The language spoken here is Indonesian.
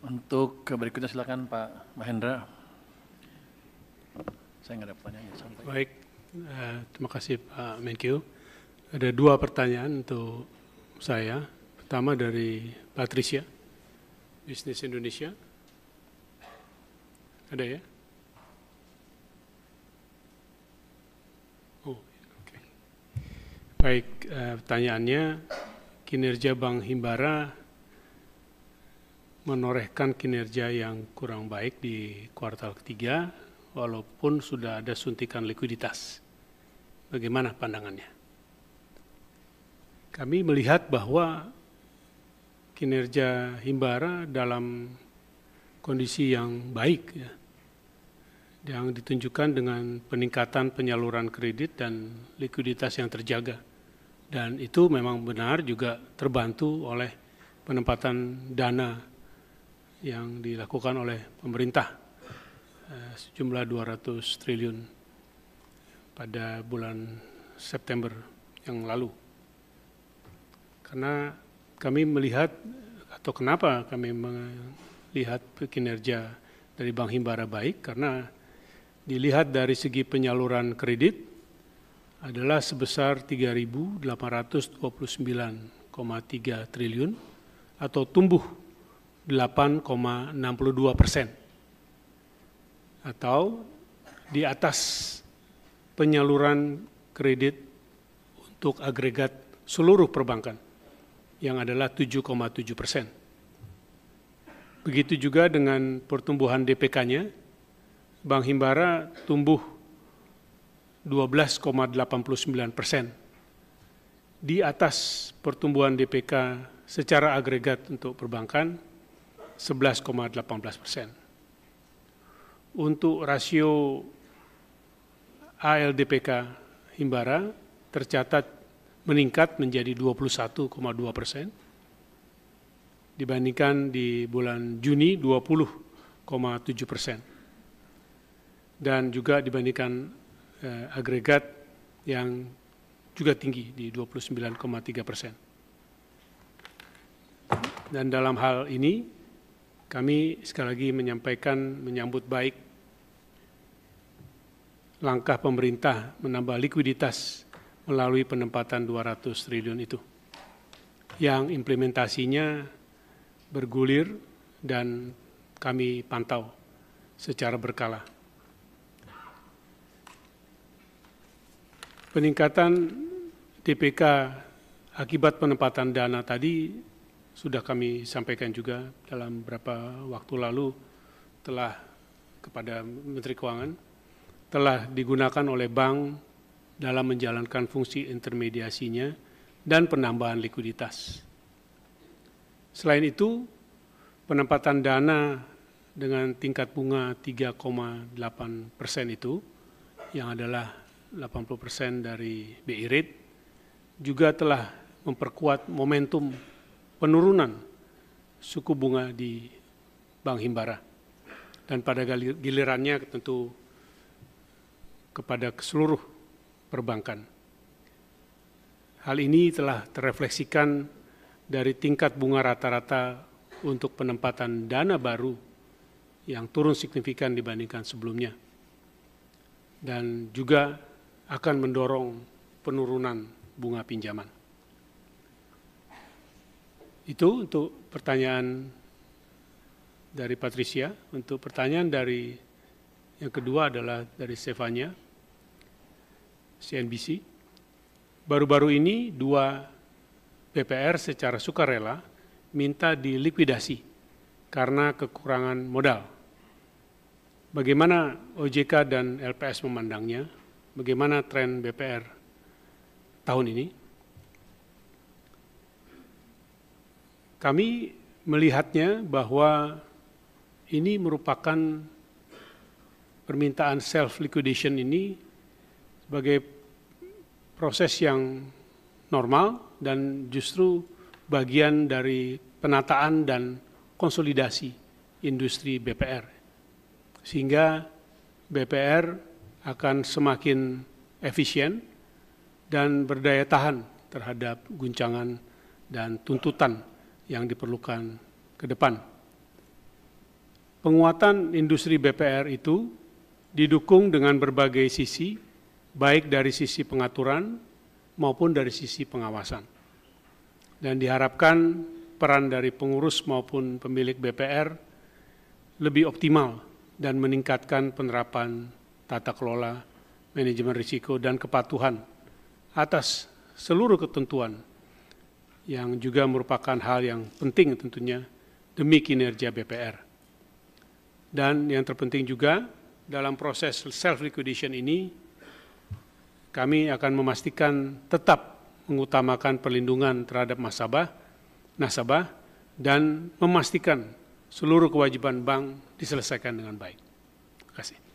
Untuk berikutnya silakan Pak Mahendra. Saya nggak ada pertanyaan. Sampai. Baik, terima kasih Pak Menkyu. Ada dua pertanyaan untuk saya. Pertama dari Patricia, Bisnis Indonesia. Ada ya? Oh, oke. Baik, pertanyaannya, kinerja Bank Himbara menorehkan kinerja yang kurang baik di kuartal ketiga, walaupun sudah ada suntikan likuiditas. Bagaimana pandangannya? Kami melihat bahwa kinerja Himbara dalam kondisi yang baik, ya, yang ditunjukkan dengan peningkatan penyaluran kredit dan likuiditas yang terjaga. Dan itu memang benar juga terbantu oleh penempatan dana yang dilakukan oleh pemerintah sejumlah 200 triliun pada bulan September yang lalu. Karena kami melihat, atau kenapa kami melihat kinerja dari Bank Himbara baik, karena dilihat dari segi penyaluran kredit adalah sebesar 3.829,3 triliun atau tumbuh 8,62%, atau di atas penyaluran kredit untuk agregat seluruh perbankan yang adalah 7,7%. Begitu juga dengan pertumbuhan DPK-nya, Bank Himbara tumbuh 12,89%, di atas pertumbuhan DPK secara agregat untuk perbankan 11,18%. Untuk rasio ALDPK Himbara tercatat meningkat menjadi 21,2% dibandingkan di bulan Juni 20,7%, dan juga dibandingkan agregat yang juga tinggi di 29,3%. Dan dalam hal ini kami sekali lagi menyampaikan menyambut baik langkah pemerintah menambah likuiditas melalui penempatan 200 triliun itu, yang implementasinya bergulir dan kami pantau secara berkala. Peningkatan DPK akibat penempatan dana tadi sudah kami sampaikan juga dalam beberapa waktu lalu, telah kepada Menteri Keuangan, telah digunakan oleh bank dalam menjalankan fungsi intermediasinya dan penambahan likuiditas. Selain itu, penempatan dana dengan tingkat bunga 3,8% itu, yang adalah 80% dari BI rate, juga telah memperkuat momentum penurunan suku bunga di Bank Himbara, dan pada gilirannya tentu kepada seluruh perbankan. Hal ini telah terefleksikan dari tingkat bunga rata-rata untuk penempatan dana baru yang turun signifikan dibandingkan sebelumnya, dan juga akan mendorong penurunan bunga pinjaman. Itu untuk pertanyaan dari Patricia. Untuk pertanyaan dari yang kedua adalah dari Stefania, CNBC. Baru-baru ini dua BPR secara sukarela minta dilikuidasi karena kekurangan modal. Bagaimana OJK dan LPS memandangnya? Bagaimana tren BPR tahun ini? Kami melihatnya bahwa ini merupakan permintaan self-liquidation ini sebagai proses yang normal dan justru bagian dari penataan dan konsolidasi industri BPR. Sehingga BPR akan semakin efisien dan berdaya tahan terhadap guncangan dan tuntutan yang diperlukan ke depan. Penguatan industri BPR itu didukung dengan berbagai sisi, baik dari sisi pengaturan maupun dari sisi pengawasan. Dan diharapkan peran dari pengurus maupun pemilik BPR lebih optimal dan meningkatkan penerapan tata kelola, manajemen risiko, dan kepatuhan atas seluruh ketentuan yang juga merupakan hal yang penting tentunya demi kinerja BPR. Dan yang terpenting juga dalam proses self-liquidation ini, kami akan memastikan tetap mengutamakan perlindungan terhadap nasabah, dan memastikan seluruh kewajiban bank diselesaikan dengan baik. Terima kasih.